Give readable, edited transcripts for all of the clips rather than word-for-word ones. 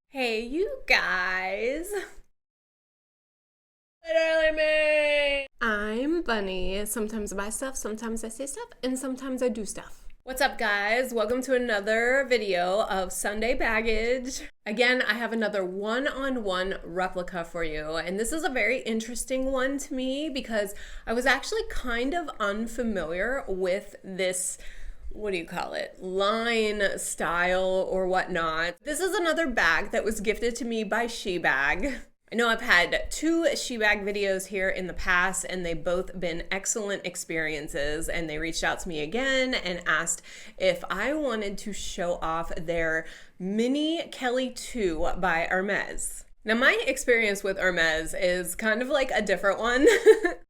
Hey, you guys. Literally me. I'm Bunny. Sometimes I buy stuff, sometimes I say stuff, and sometimes I do stuff. What's up, guys? Welcome to another video of Sunday Baggage. Again, I have another one-on-one replica for you, and this is a very interesting one to me because I was actually kind of unfamiliar with this, what do you call it, line, style, or whatnot. This is another bag that was gifted to me by Shebag. I know I've had two Shebag videos here in the past, and they've both been excellent experiences, and they reached out to me again and asked if I wanted to show off their Mini Kelly 2 by Hermes. Now, my experience with Hermes is kind of like a different one.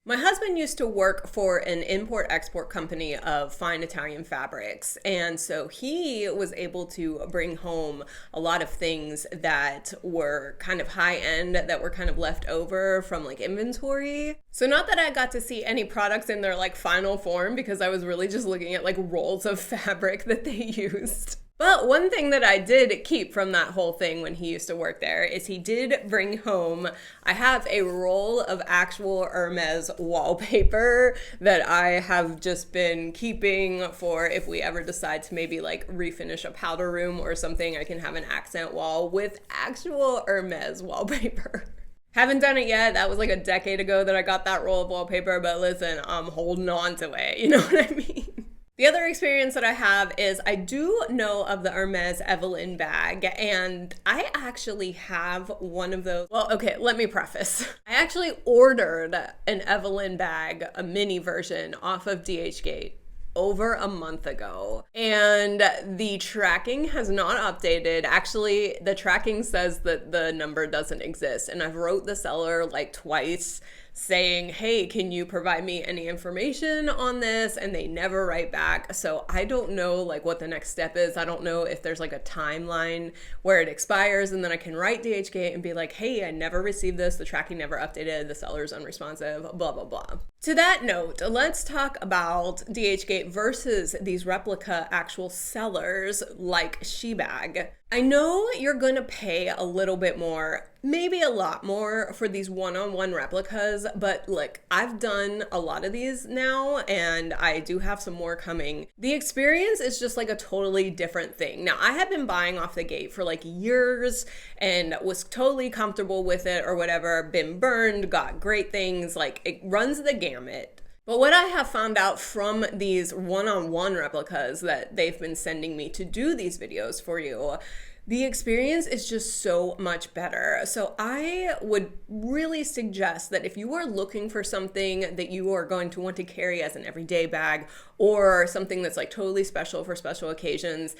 My husband used to work for an import-export company of fine Italian fabrics, and so he was able to bring home a lot of things that were kind of high-end, that were kind of left over from like inventory. So not that I got to see any products in their like final form, because I was really just looking at like rolls of fabric that they used. But one thing that I did keep from that whole thing when he used to work there is he did bring home, I have a roll of actual Hermes wallpaper that I have just been keeping for if we ever decide to maybe like refinish a powder room or something. I can have an accent wall with actual Hermes wallpaper. Haven't done it yet. That was like a decade ago that I got that roll of wallpaper, but listen, I'm holding on to it. You know what I mean? The other experience that I have is I do know of the Hermes Evelyn bag, and I actually have one of those. Well, okay, let me preface. I actually ordered an Evelyn bag, a mini version, off of DHgate over a month ago, and the tracking has not updated. Actually, the tracking says that the number doesn't exist, and I've wrote the seller like twice saying, hey, can you provide me any information on this? And they never write back. So I don't know like what the next step is. I don't know if there's like a timeline where it expires and then I can write DHgate and be like, hey, I never received this. The tracking never updated. The seller's unresponsive, blah, blah, blah. To that note, let's talk about DHgate versus these replica actual sellers like Shebag. I know you're gonna pay a little bit more, maybe a lot more, for these one-on-one replicas, but look, I've done a lot of these now and I do have some more coming. The experience is just like a totally different thing. Now, I have been buying off the gate for like years and was totally comfortable with it or whatever, been burned, got great things, like it runs the gamut. But what I have found out from these one-on-one replicas that they've been sending me to do these videos for you, the experience is just so much better. So I would really suggest that if you are looking for something that you are going to want to carry as an everyday bag or something that's like totally special for special occasions,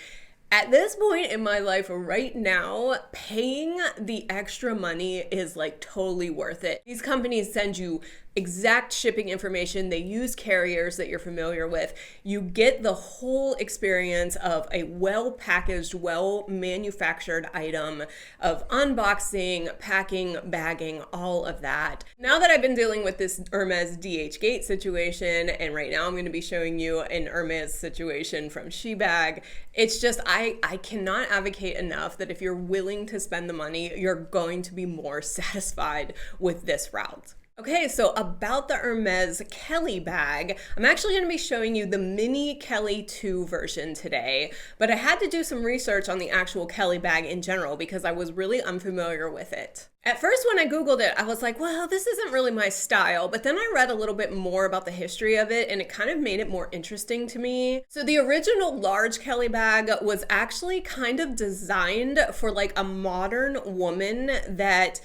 at this point in my life right now, paying the extra money is like totally worth it. These companies send you exact shipping information. They use carriers that you're familiar with. You get the whole experience of a well-packaged, well-manufactured item of unboxing, packing, bagging, all of that. Now that I've been dealing with this Hermes DHgate situation, and right now I'm going to be showing you an Hermes situation from Shebag, it's just, I cannot advocate enough that if you're willing to spend the money, you're going to be more satisfied with this route. Okay, so about the Hermes Kelly bag, I'm actually going to be showing you the Mini Kelly 2 version today, but I had to do some research on the actual Kelly bag in general because I was really unfamiliar with it. At first, when I Googled it, I was like, well, this isn't really my style, but then I read a little bit more about the history of it, and it kind of made it more interesting to me. So the original large Kelly bag was actually kind of designed for like a modern woman that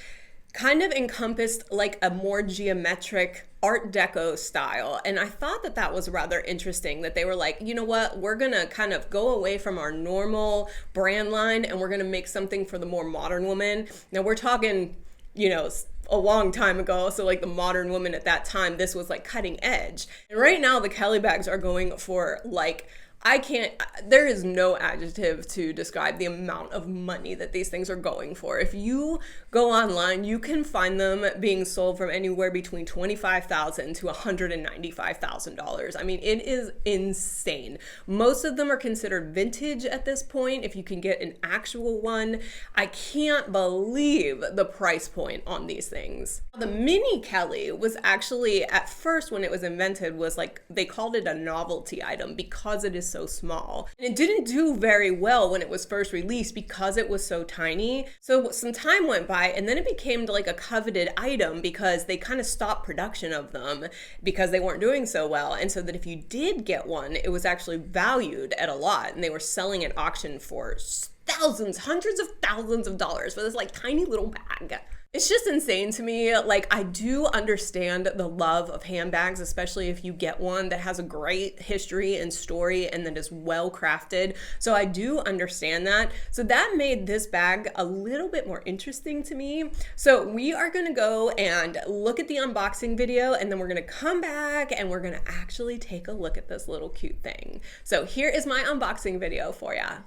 kind of encompassed like a more geometric Art Deco style. And I thought that that was rather interesting, that they were like, you know what, we're gonna kind of go away from our normal brand line and we're gonna make something for the more modern woman. Now we're talking, you know, a long time ago, so like the modern woman at that time, this was like cutting edge. And right now the Kelly bags are going for like, I can't, there is no adjective to describe the amount of money that these things are going for. If you go online, you can find them being sold from anywhere between $25,000 to $195,000. I mean, it is insane. Most of them are considered vintage at this point, if you can get an actual one. I can't believe the price point on these things. The mini Kelly was actually, at first when it was invented, was like, they called it a novelty item because it is so small. And it didn't do very well when it was first released because it was so tiny. So some time went by and then it became like a coveted item because they kind of stopped production of them because they weren't doing so well. And so that if you did get one, it was actually valued at a lot, and they were selling at auction for thousands, hundreds of thousands of dollars for this like tiny little bag. It's just insane to me. Like, I do understand the love of handbags, especially if you get one that has a great history and story and that is well crafted. So I do understand that. So that made this bag a little bit more interesting to me. So we are gonna go and look at the unboxing video, and then we're gonna come back and we're gonna actually take a look at this little cute thing. So here is my unboxing video for ya.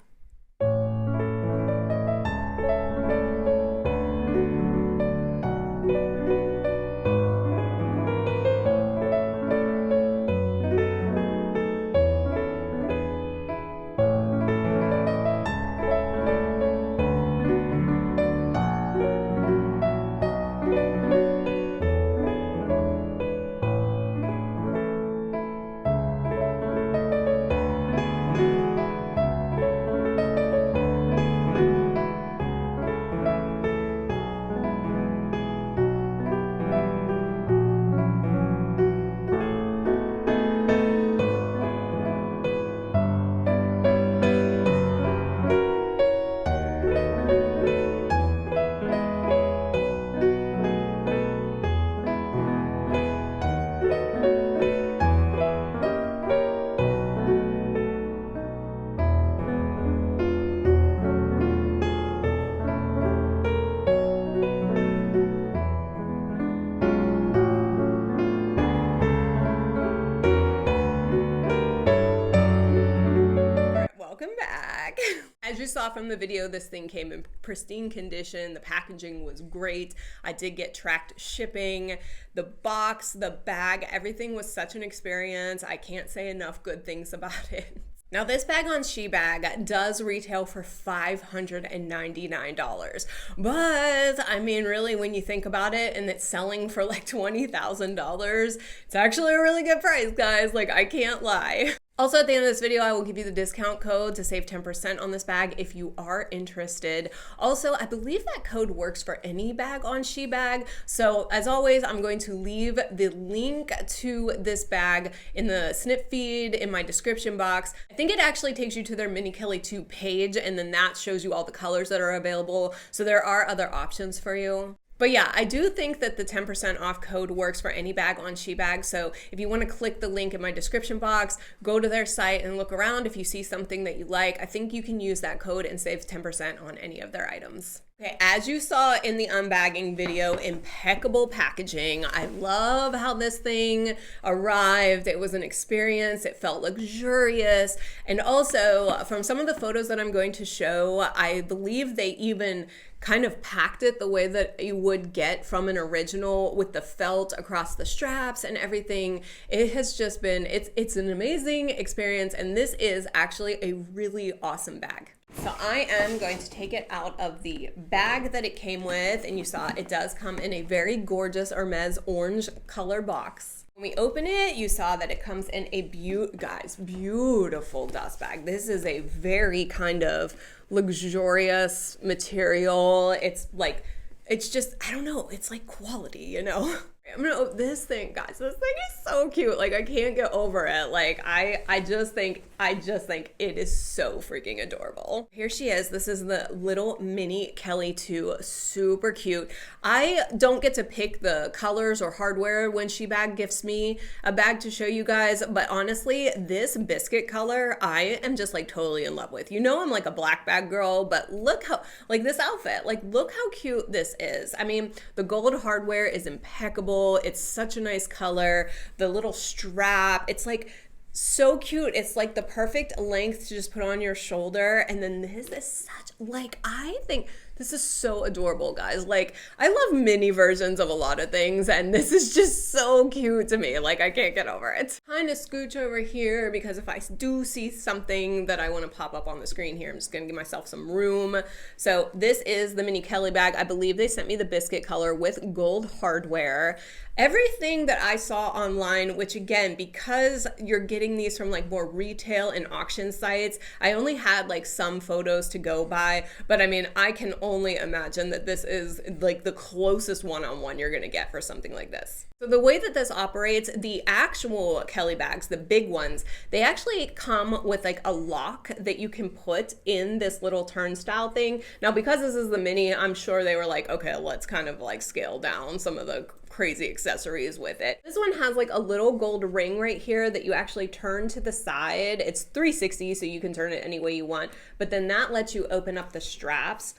Welcome back. As you saw from the video, this thing came in pristine condition. The packaging was great. I did get tracked shipping. The box, the bag, everything was such an experience. I can't say enough good things about it. Now, this bag on Shebag does retail for $599, but I mean, really, when you think about it, and it's selling for like $20,000, it's actually a really good price, guys. Like, I can't lie. Also, at the end of this video, I will give you the discount code to save 10% on this bag if you are interested. Also, I believe that code works for any bag on Shebag. So as always, I'm going to leave the link to this bag in the snip feed in my description box. I think it actually takes you to their Mini Kelly 2 page, and then that shows you all the colors that are available. So there are other options for you. But yeah, I do think that the 10% off code works for any bag on Shebag. So if you want to click the link in my description box, go to their site and look around. If you see something that you like, I think you can use that code and save 10% on any of their items. Okay, as you saw in the unbagging video, impeccable packaging. I love how this thing arrived. It was an experience. It felt luxurious. And also, from some of the photos that I'm going to show, I believe they even kind of packed it the way that you would get from an original, with the felt across the straps and everything. It has just been, it's an amazing experience, and this is actually a really awesome bag. So I am going to take it out of the bag that it came with, and you saw it does come in a very gorgeous Hermes orange color box. When we open it, you saw that it comes in a beautiful dust bag. This is a very kind of luxurious material. It's like, it's just, I don't know, it's like quality, you know? I'm gonna open this thing, guys. This thing is so cute. Like, I can't get over it. Like, I just think it is so freaking adorable. Here she is. This is the little Mini Kelly 2. Super cute. I don't get to pick the colors or hardware when Shebag gifts me a bag to show you guys, but honestly, this biscuit color, I am just like totally in love with. You know, I'm like a black bag girl, but look how, like, this outfit, like, look how cute this is. I mean, the gold hardware is impeccable. It's such a nice color. The little strap, it's like, So cute. It's like the perfect length to just put on your shoulder. And then this is such, like, I think this is so adorable, guys. Like, I love mini versions of a lot of things, and this is just so cute to me. Like, I can't get over it. Kind of scooch over here because if I do see something that I want to pop up on the screen here, I'm just going to give myself some room. So this is the mini Kelly bag. I believe they sent me the biscuit color with gold hardware. Everything that I saw online, which again, because you're getting these from like more retail and auction sites, I only had like some photos to go by, but I mean, I can only imagine that this is like the closest one-on-one you're gonna get for something like this. So the way that this operates, the actual Kelly bags, the big ones, they actually come with like a lock that you can put in this little turnstile thing. Now, because this is the mini, I'm sure they were like, okay, let's kind of like scale down some of the crazy accessories with it. This one has like a little gold ring right here that you actually turn to the side. It's 360, so you can turn it any way you want, but then that lets you open up the straps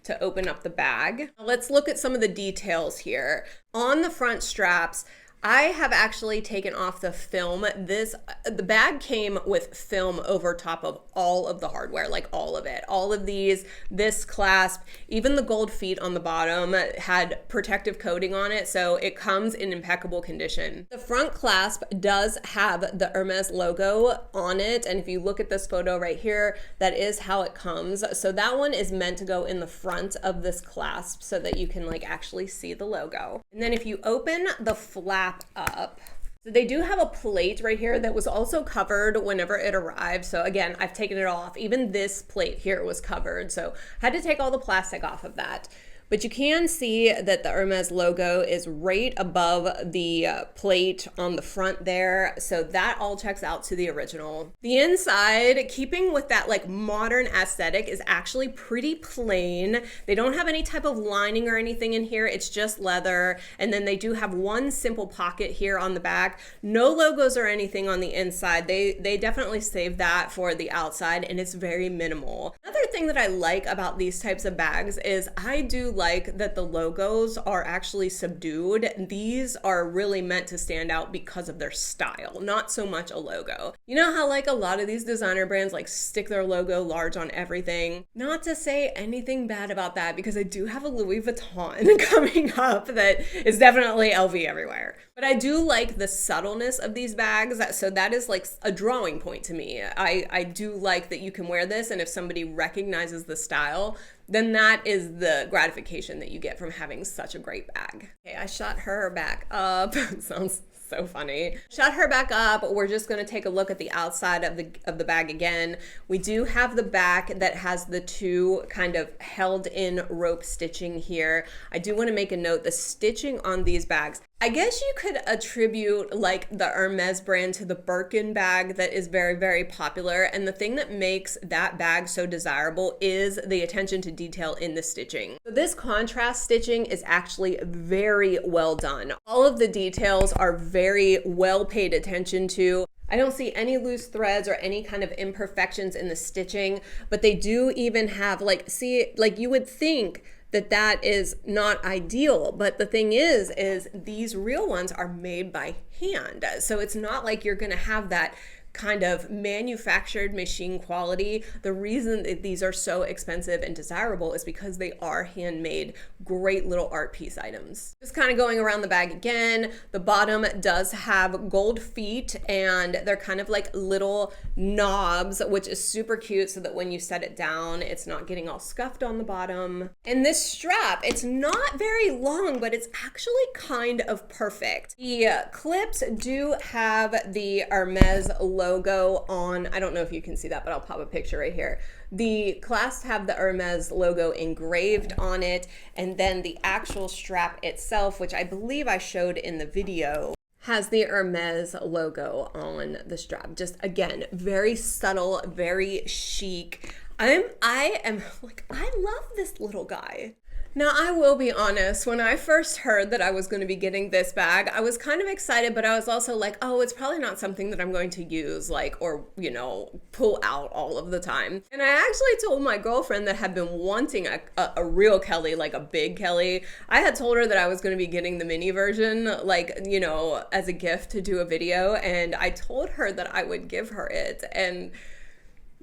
to open up the bag. Let's look at some of the details here. On the front straps, I have actually taken off the film. The bag came with film over top of all of the hardware, like all of it. All of these, this clasp, even the gold feet on the bottom had protective coating on it, so it comes in impeccable condition. The front clasp does have the Hermes logo on it, and if you look at this photo right here, that is how it comes. So that one is meant to go in the front of this clasp so that you can like actually see the logo. And then if you open the flap up, so they do have a plate right here that was also covered whenever it arrived. So again, I've taken it off. Even this plate here was covered, so I had to take all the plastic off of that. But you can see that the Hermes logo is right above the plate on the front there. So that all checks out to the original. The inside, keeping with that like modern aesthetic, is actually pretty plain. They don't have any type of lining or anything in here. It's just leather. And then they do have one simple pocket here on the back. No logos or anything on the inside. They definitely saved that for the outside, and it's very minimal. Another thing that I like about these types of bags is I do like that the logos are actually subdued. These are really meant to stand out because of their style, not so much a logo. You know how like a lot of these designer brands like stick their logo large on everything? Not to say anything bad about that, because I do have a Louis Vuitton coming up that is definitely LV everywhere. But I do like the subtleness of these bags, so that is like a drawing point to me. I do like that you can wear this, and if somebody recognizes the style, then that is the gratification that you get from having such a great bag. Okay, I shot her back up. Sounds so funny. Shut her back up. We're just going to take a look at the outside of the bag again. We do have the back that has the two kind of held in rope stitching here. I do want to make a note, the stitching on these bags, I guess you could attribute like the Hermes brand to the Birkin bag that is very, very popular. And the thing that makes that bag so desirable is the attention to detail in the stitching. So this contrast stitching is actually very well done. All of the details are very well paid attention to. I don't see any loose threads or any kind of imperfections in the stitching, but they do even have like, see, like you would think that is not ideal, but the thing is these real ones are made by hand. So it's not like you're gonna have that kind of manufactured machine quality. The reason that these are so expensive and desirable is because they are handmade, great little art piece items. Just kind of going around the bag again, the bottom does have gold feet, and they're kind of like little knobs, which is super cute, so that when you set it down, it's not getting all scuffed on the bottom. And this strap, it's not very long, but it's actually kind of perfect. The clips do have the Hermes logo on. I don't know if you can see that, but I'll pop a picture right here. The clasps have the Hermes logo engraved on it, and then the actual strap itself, which I believe I showed in the video, has the Hermes logo on the strap. Just again, very subtle, very chic. I am like, I love this little guy. Now, I will be honest, when I first heard that I was going to be getting this bag, I was kind of excited, but I was also like, oh, it's probably not something that I'm going to use, like, or, you know, pull out all of the time. And I actually told my girlfriend that had been wanting a real Kelly, like a big Kelly. I had told her that I was going to be getting the mini version, like, you know, as a gift to do a video. And I told her that I would give her it. And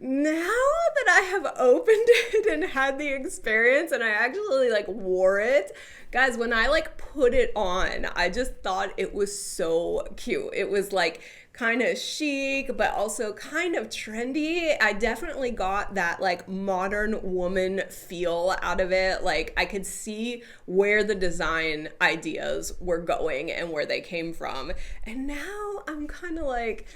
now that I have opened it and had the experience and I actually like wore it, guys, when I like put it on, I just thought it was so cute. It was like kind of chic, but also kind of trendy. I definitely got that like modern woman feel out of it. Like I could see where the design ideas were going and where they came from. And now I'm kind of like,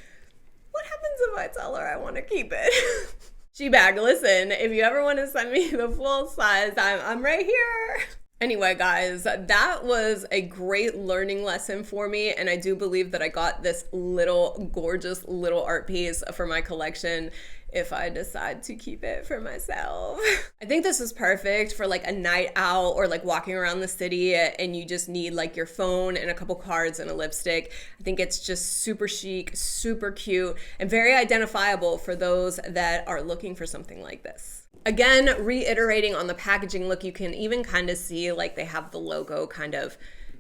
what happens if I tell her I want to keep it? She-Bag, listen, if you ever want to send me the full size, I'm right here. Anyway, guys, that was a great learning lesson for me, and I do believe that I got this little gorgeous little art piece for my collection if I decide to keep it for myself. I think this is perfect for like a night out or like walking around the city and you just need like your phone and a couple cards and a lipstick. I think it's just super chic, super cute, and very identifiable for those that are looking for something like this. Again, reiterating on the packaging look, you can even kind of see like they have the logo kind of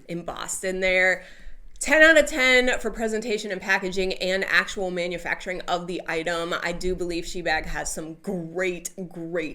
embossed in there. 10 out of 10 for presentation and packaging and actual manufacturing of the item. I do believe She-Bag has some great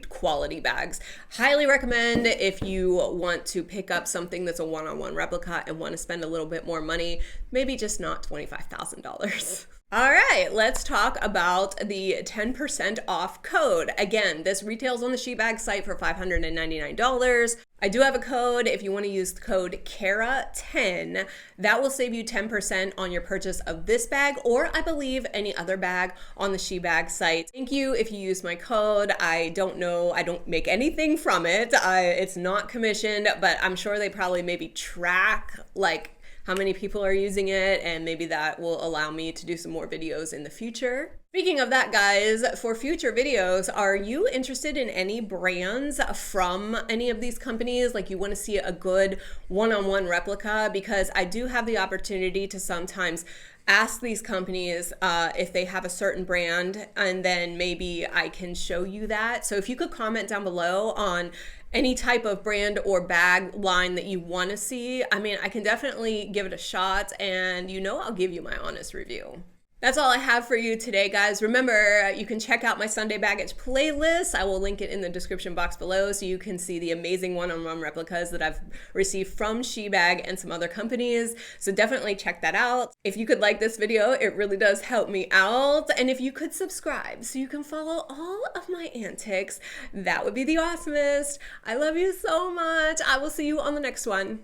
quality bags. Highly recommend if you want to pick up something that's a one-on-one replica and want to spend a little bit more money, maybe just not $25,000. All right, let's talk about the 10% off code. Again, this retails on the She-Bag site for $599. I do have a code if you want to use the code KARA10. That will save you 10% on your purchase of this bag or I believe any other bag on the She-Bag site. Thank you if you use my code. I don't know, I don't make anything from it. It's not commissioned, but I'm sure they probably maybe track like how many people are using it, and maybe that will allow me to do some more videos in the future. Speaking of that, guys, for future videos, are you interested in any brands from any of these companies? Like you want to see a good one-on-one replica? Because I do have the opportunity to sometimes ask these companies if they have a certain brand, and then maybe I can show you that. So if you could comment down below on any type of brand or bag line that you want to see, I mean, I can definitely give it a shot, and you know I'll give you my honest review. That's all I have for you today, guys. Remember, you can check out my Sunday Baggage playlist. I will link it in the description box below so you can see the amazing one-on-one replicas that I've received from She-Bag and some other companies. So definitely check that out. If you could like this video, it really does help me out. And if you could subscribe so you can follow all of my antics, that would be the awesomest. I love you so much. I will see you on the next one.